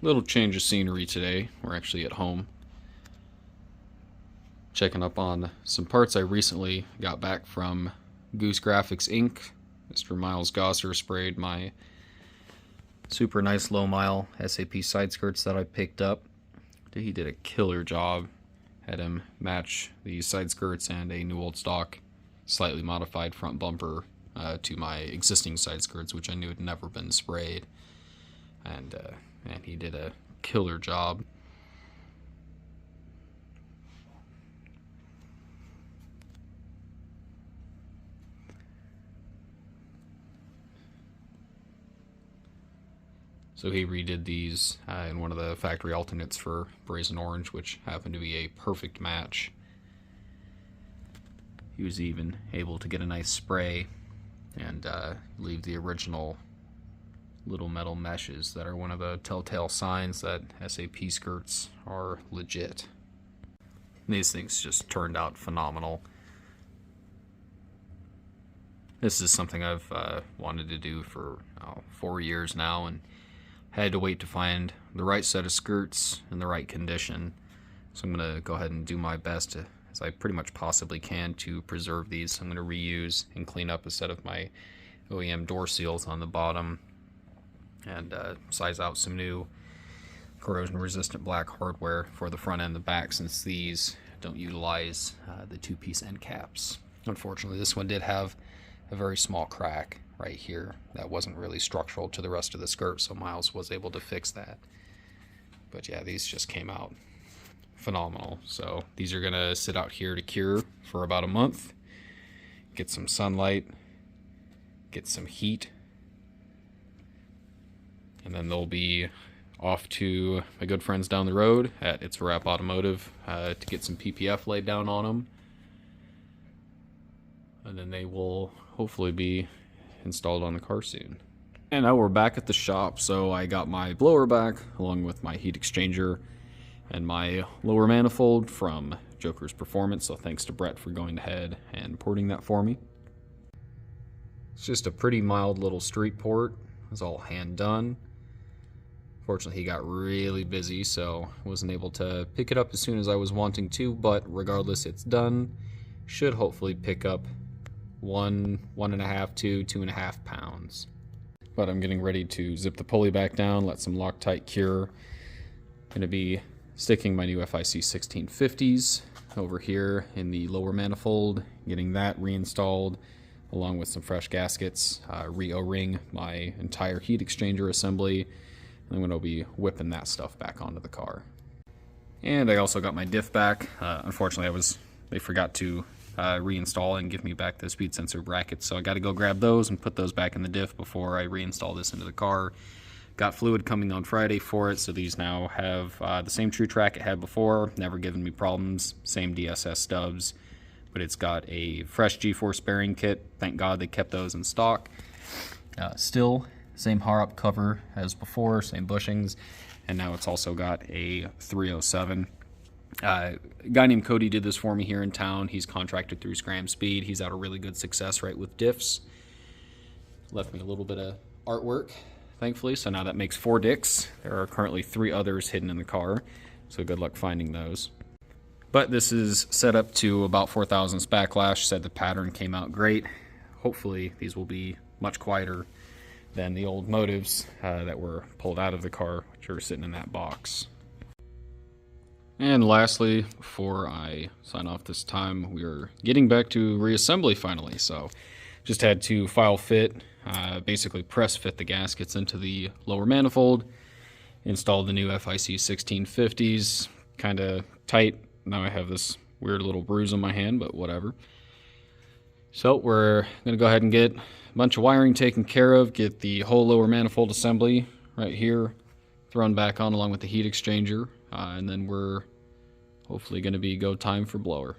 little change of scenery today. We're actually at home, checking up on some parts I recently got back from Goose Graphics Inc. Mr. Miles Gosser sprayed my super nice low mile SAP side skirts that I picked up. He did a killer job. Had him match these side skirts and a new old stock, slightly modified front bumper to my existing side skirts, which I knew had never been sprayed. And he did a killer job. So he redid these in one of the factory alternates for Brazen Orange, which happened to be a perfect match. He was even able to get a nice spray and leave the original little metal meshes that are one of the telltale signs that SAP skirts are legit. These things just turned out phenomenal. This is something I've wanted to do for 4 years now, and had to wait to find the right set of skirts in the right condition. So I'm going to go ahead and do my best, as I pretty much possibly can, to preserve these. I'm going to reuse and clean up a set of my OEM door seals on the bottom, and size out some new corrosion-resistant black hardware for the front and the back, since these don't utilize the two-piece end caps. Unfortunately, this one did have a very small crack right here that wasn't really structural to the rest of the skirt, so Miles was able to fix that. But yeah, these just came out phenomenal. So these are gonna sit out here to cure for about a month, get some sunlight, get some heat, and then they'll be off to my good friends down the road at It's a Wrap Automotive to get some PPF laid down on them, and then they will hopefully be installed on the car soon. And now we're back at the shop. So I got my blower back along with my heat exchanger and my lower manifold from Joker's Performance, so thanks to Brett for going ahead and porting that for me. It's just a pretty mild little street port. It was all hand done. Fortunately, he got really busy, so I wasn't able to pick it up as soon as I was wanting to, but regardless, it's done. Should hopefully pick up 1.5 to 2.5 pounds. But I'm getting ready to zip the pulley back down, let some Loctite cure. Going to be sticking my new FIC 1650s over here in the lower manifold, getting that reinstalled along with some fresh gaskets, re-O-ring my entire heat exchanger assembly, and I'm going to be whipping that stuff back onto the car. And I also got my diff back. Unfortunately, they forgot to reinstall and give me back the speed sensor brackets, so I got to go grab those and put those back in the diff before I reinstall this into the car. Got fluid coming on Friday for it, so these now have the same true track it had before, never given me problems, same DSS stubs, but it's got a fresh G-force bearing kit. Thank God they kept those in stock. Still same Harop cover as before, same bushings, and now it's also got a 307. A guy named Cody did this for me here in town. He's contracted through Scram Speed. He's had a really good success rate with diffs. Left me a little bit of artwork, thankfully, so now that makes 4 dicks. There are currently 3 others hidden in the car, so good luck finding those. But this is set up to about 4 thousandths backlash. Said the pattern came out great. Hopefully these will be much quieter than the old motives that were pulled out of the car, which are sitting in that box. And lastly, before I sign off this time, we're getting back to reassembly finally. So just had to file fit, basically press fit the gaskets into the lower manifold, install the new FIC 1650s, kind of tight. Now I have this weird little bruise on my hand, but whatever. So we're going to go ahead and get a bunch of wiring taken care of, get the whole lower manifold assembly right here thrown back on along with the heat exchanger. And then we're hopefully going to be go time for blower.